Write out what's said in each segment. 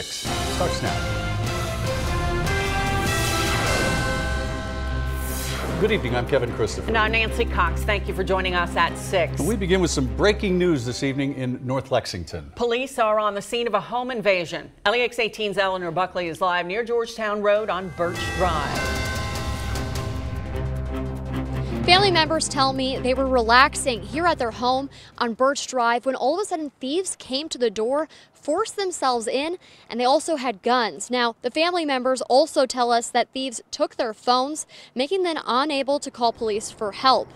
6 starts now. Good evening, I'm Kevin Christopher. And I'm Nancy Cox. Thank you for joining us at 6. We begin with some breaking news this evening in North Lexington. Police are on the scene of a home invasion. LEX 18's Eleanor Buckley is live near Georgetown Road on Birch Drive. Family members tell me they were relaxing here at their home on Birch Drive when all of a sudden thieves came to the door, forced themselves in, and they also had guns. Now, the family members also tell us that thieves took their phones, making them unable to call police for help.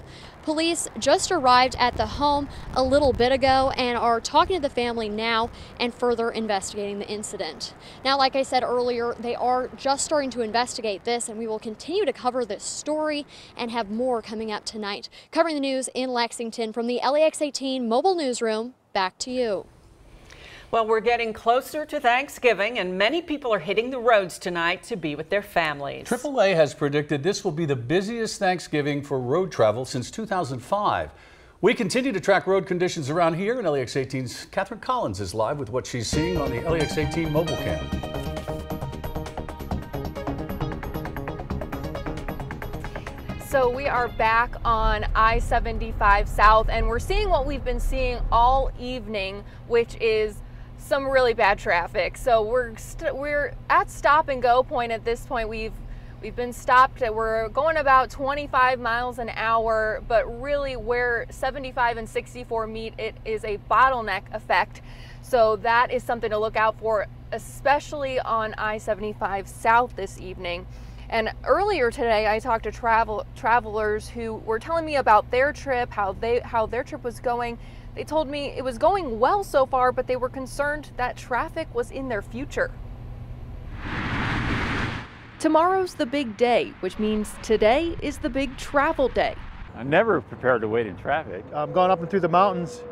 Police just arrived at the home a little bit ago and are talking to the family now and further investigating the incident. Now, like I said earlier, they are just starting to investigate this, and we will continue to cover this story and have more coming up tonight. Covering the news in Lexington from the LEX 18 mobile newsroom, back to you. Well, we're getting closer to Thanksgiving, and many people are hitting the roads tonight to be with their families. AAA has predicted this will be the busiest Thanksgiving for road travel since 2005. We continue to track road conditions around here, and LEX 18's Catherine Collins is live with what she's seeing on the LEX 18 mobile cam. So we are back on I-75 South, and we're seeing what we've been seeing all evening, which is some really bad traffic. So we're at stop and go point at this point. We've been stopped. We're going about 25 miles an hour, but really where 75 and 64 meet, it is a bottleneck effect. So that is something to look out for, especially on I-75 South this evening. And earlier today, I talked to travelers who were telling me about their trip, how their trip was going. They told me it was going well so far, but they were concerned that traffic was in their future. Tomorrow's the big day, which means today is the big travel day. I'm never prepared to wait in traffic. Going up and through the mountains,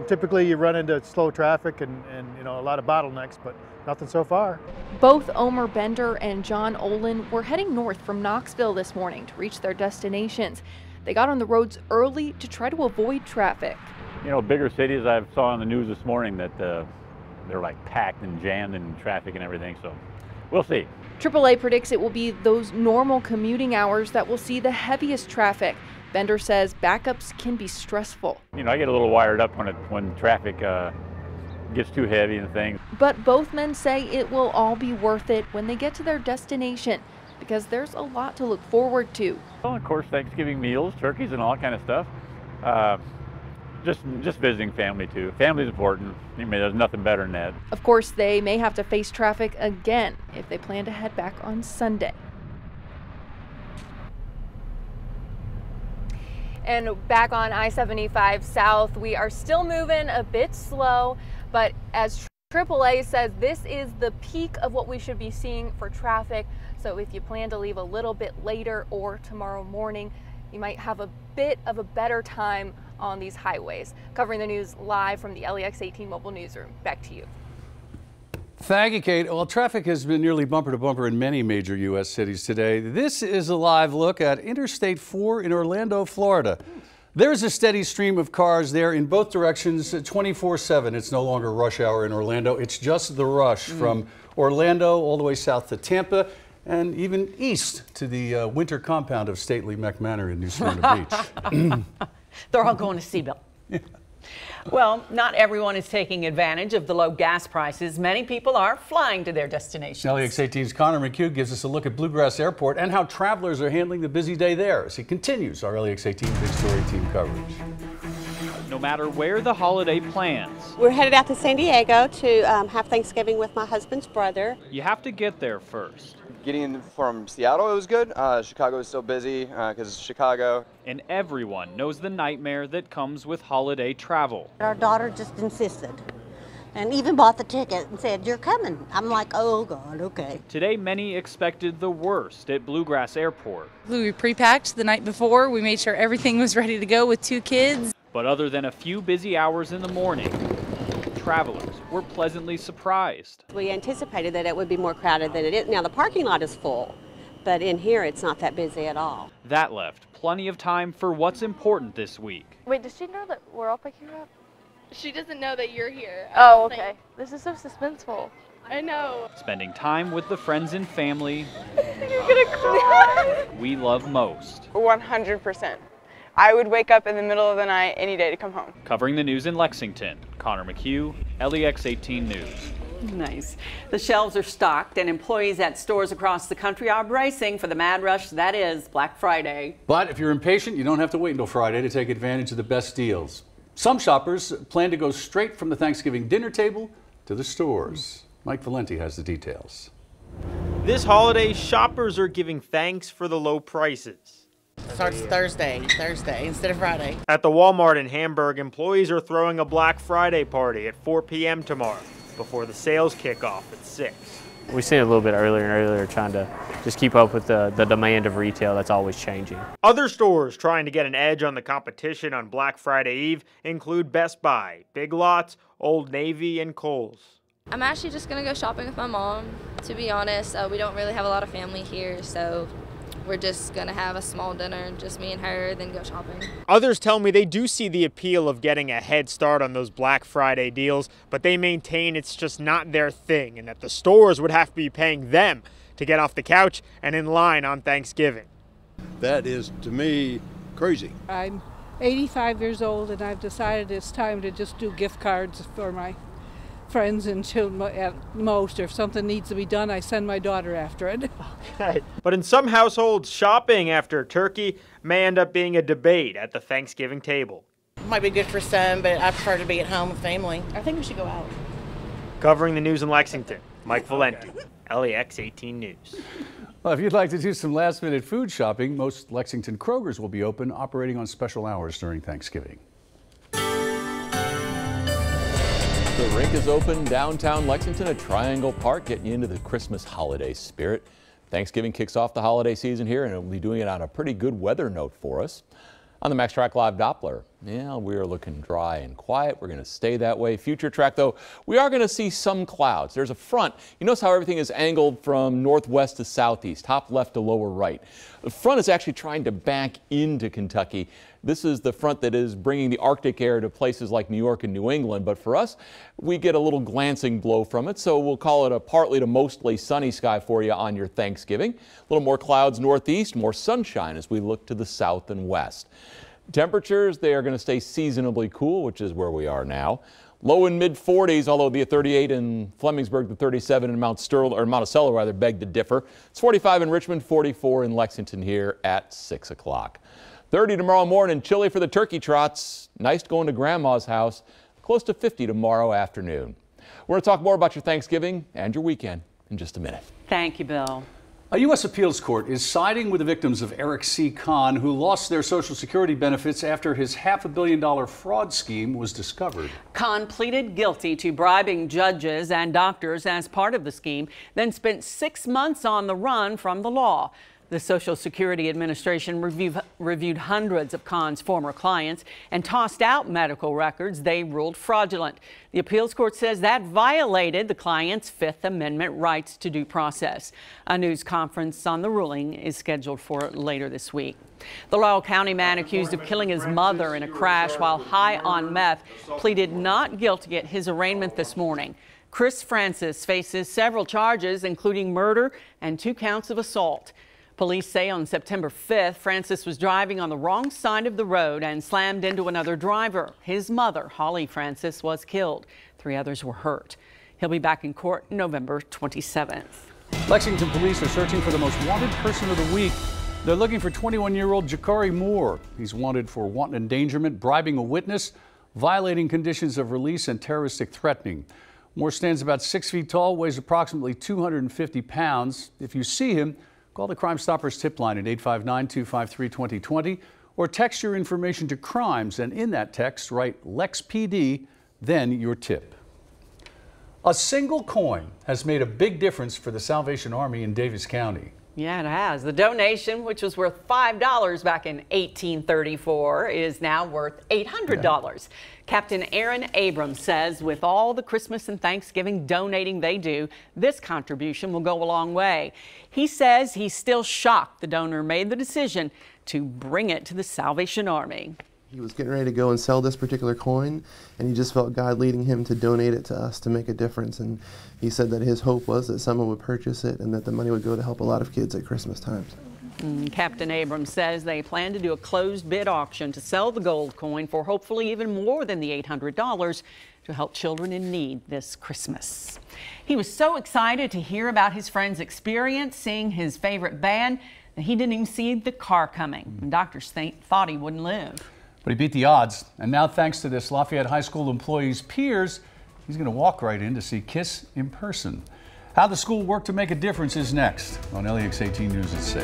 typically you run into slow traffic and a lot of bottlenecks, but nothing so far. Both Omer Bender and John Olin were heading north from Knoxville this morning to reach their destinations. They got on the roads early to try to avoid traffic. You know, bigger cities, I saw on the news this morning that they're like packed and jammed in traffic and everything, so we'll see. AAA predicts it will be those normal commuting hours that will see the heaviest traffic. Bender says backups can be stressful. You know, I get a little wired up when traffic gets too heavy and things. But both men say it will all be worth it when they get to their destination, because there's a lot to look forward to. Well, of course, Thanksgiving meals, turkeys and all kind of stuff. Just visiting family too. Family's important. I mean, there's nothing better than that. Of course, they may have to face traffic again if they plan to head back on Sunday. And back on I-75 South, we are still moving a bit slow, but as AAA says, this is the peak of what we should be seeing for traffic. So if you plan to leave a little bit later or tomorrow morning, you might have a bit of a better time on these highways. Covering the news live from the LEX 18 mobile newsroom. Back to you. Thank you, Kate. Well, traffic has been nearly bumper to bumper in many major U.S. cities today. This is a live look at Interstate 4 in Orlando, Florida. There's a steady stream of cars there in both directions 24/7. It's no longer rush hour in Orlando. It's just the rush from Orlando all the way south to Tampa and even east to the winter compound of stately Mech Manor in New Smyrna Beach. They're all going to Seabell. Yeah. Well, not everyone is taking advantage of the low gas prices. Many people are flying to their destinations. LEX 18's Connor McHugh gives us a look at Bluegrass Airport and how travelers are handling the busy day there as he continues our LEX 18 Big Story team coverage. No matter where the holiday plans, we're headed out to San Diego to have Thanksgiving with my husband's brother. you have to get there first. Getting in from Seattle, it was good. Chicago is still busy because Chicago. And everyone knows the nightmare that comes with holiday travel. Our daughter just insisted and even bought the ticket and said, "You're coming." I'm like, "Oh God, okay." Today, many expected the worst at Bluegrass Airport. We pre-packed the night before. We made sure everything was ready to go with 2 kids. But other than a few busy hours in the morning, travelers were pleasantly surprised. We anticipated that it would be more crowded than it is. Now the parking lot is full, but in here it's not that busy at all. That left plenty of time for what's important this week. Wait, does she know that we're all picking her up? She doesn't know that you're here. Oh, okay. This is so suspenseful. I know. Spending time with the friends and family You're gonna cry. we love most. 100%. I would wake up in the middle of the night any day to come home. Covering the news in Lexington, Connor McHugh, LEX 18 News. Nice. The shelves are stocked and employees at stores across the country are bracing for the mad rush that is Black Friday. But if you're impatient, you don't have to wait until Friday to take advantage of the best deals. Some shoppers plan to go straight from the Thanksgiving dinner table to the stores. Mike Valenti has the details. This holiday, shoppers are giving thanks for the low prices. Starts Thursday instead of Friday. At the Walmart in Hamburg, employees are throwing a Black Friday party at 4 p.m. tomorrow before the sales kick off at 6. We see it a little bit earlier and earlier, trying to just keep up with the demand of retail that's always changing. Other stores trying to get an edge on the competition on Black Friday Eve include Best Buy, Big Lots, Old Navy, and Kohl's. I'm actually just going to go shopping with my mom, to be honest. We don't really have a lot of family here, so we're just going to have a small dinner, just me and her, then go shopping. Others tell me they do see the appeal of getting a head start on those Black Friday deals, but they maintain it's just not their thing and that the stores would have to be paying them to get off the couch and in line on Thanksgiving. That is, to me, crazy. I'm 85 years old and I've decided it's time to just do gift cards for my friends and children at most. If something needs to be done, I send my daughter after it. Okay. But in some households, shopping after turkey may end up being a debate at the Thanksgiving table. Might be good for some, but I prefer to be at home with family. I think we should go out. Covering the news in Lexington, Mike Valenti, LEX 18 News. Well, if you'd like to do some last-minute food shopping, most Lexington Krogers will be open, operating on special hours during Thanksgiving. The rink is open downtown Lexington at Triangle Park, getting you into the Christmas holiday spirit. Thanksgiving kicks off the holiday season here, and it'll be doing it on a pretty good weather note for us. On the Max Track Live Doppler, yeah, we're looking dry and quiet. We're going to stay that way. Future Track, though, we are going to see some clouds. There's a front. You notice how everything is angled from northwest to southeast, top left to lower right. The front is actually trying to back into Kentucky. This is the front that is bringing the Arctic air to places like New York and New England. But for us, we get a little glancing blow from it. So we'll call it a partly to mostly sunny sky for you on your Thanksgiving. A little more clouds northeast, more sunshine as we look to the south and west. Temperatures, they are going to stay seasonably cool, which is where we are now. Low and mid 40s, although the 38 in Flemingsburg, the 37 in Monticello rather beg to differ. It's 45 in Richmond, 44 in Lexington here at 6 o'clock. 30 tomorrow morning, chilly for the turkey trots. Nice going to Grandma's house. Close to 50 tomorrow afternoon. We're going to talk more about your Thanksgiving and your weekend in just a minute. Thank you, Bill. A U.S. appeals court is siding with the victims of Eric C. Kahn, who lost their Social Security benefits after his $500 million fraud scheme was discovered. Kahn pleaded guilty to bribing judges and doctors as part of the scheme, then spent 6 months on the run from the law. The Social Security Administration reviewed hundreds of Kahn's former clients and tossed out medical records they ruled fraudulent. The appeals court says that violated the client's Fifth Amendment rights to due process. A news conference on the ruling is scheduled for later this week. The Laurel County man accused of killing his mother in a crash while high on meth pleaded not guilty at his arraignment this morning. Chris Francis faces several charges, including murder and 2 counts of assault. Police say on September 5th, Francis was driving on the wrong side of the road and slammed into another driver. His mother, Holly Francis, was killed. 3 others were hurt. He'll be back in court November 27th. Lexington Police are searching for the most wanted person of the week. They're looking for 21-year-old Jakari Moore. He's wanted for wanton endangerment, bribing a witness, violating conditions of release, and terroristic threatening. Moore stands about 6 feet tall, weighs approximately 250 pounds. If you see him, call the Crime Stoppers tip line at 859-253-2020 or text your information to crimes, and in that text write LEX PD, then your tip. A single coin has made a big difference for the Salvation Army in Davis County. Yeah, it has. The donation, which was worth $5 back in 1834, is now worth $800. Yeah. Captain Aaron Abrams says with all the Christmas and Thanksgiving donating they do, this contribution will go a long way. He says he's still shocked the donor made the decision to bring it to the Salvation Army. He was getting ready to go and sell this particular coin, and he just felt God leading him to donate it to us to make a difference. And he said that his hope was that someone would purchase it and that the money would go to help a lot of kids at Christmas times. Captain Abrams says they plan to do a closed bid auction to sell the gold coin for hopefully even more than the $800 to help children in need this Christmas. He was so excited to hear about his friend's experience seeing his favorite band that he didn't even see the car coming. And doctors thought he wouldn't live. But he beat the odds. And now, thanks to this Lafayette High School employee's peers, he's going to walk right in to see Kiss in person. How the school worked to make a difference is next on LEX 18 News at 6.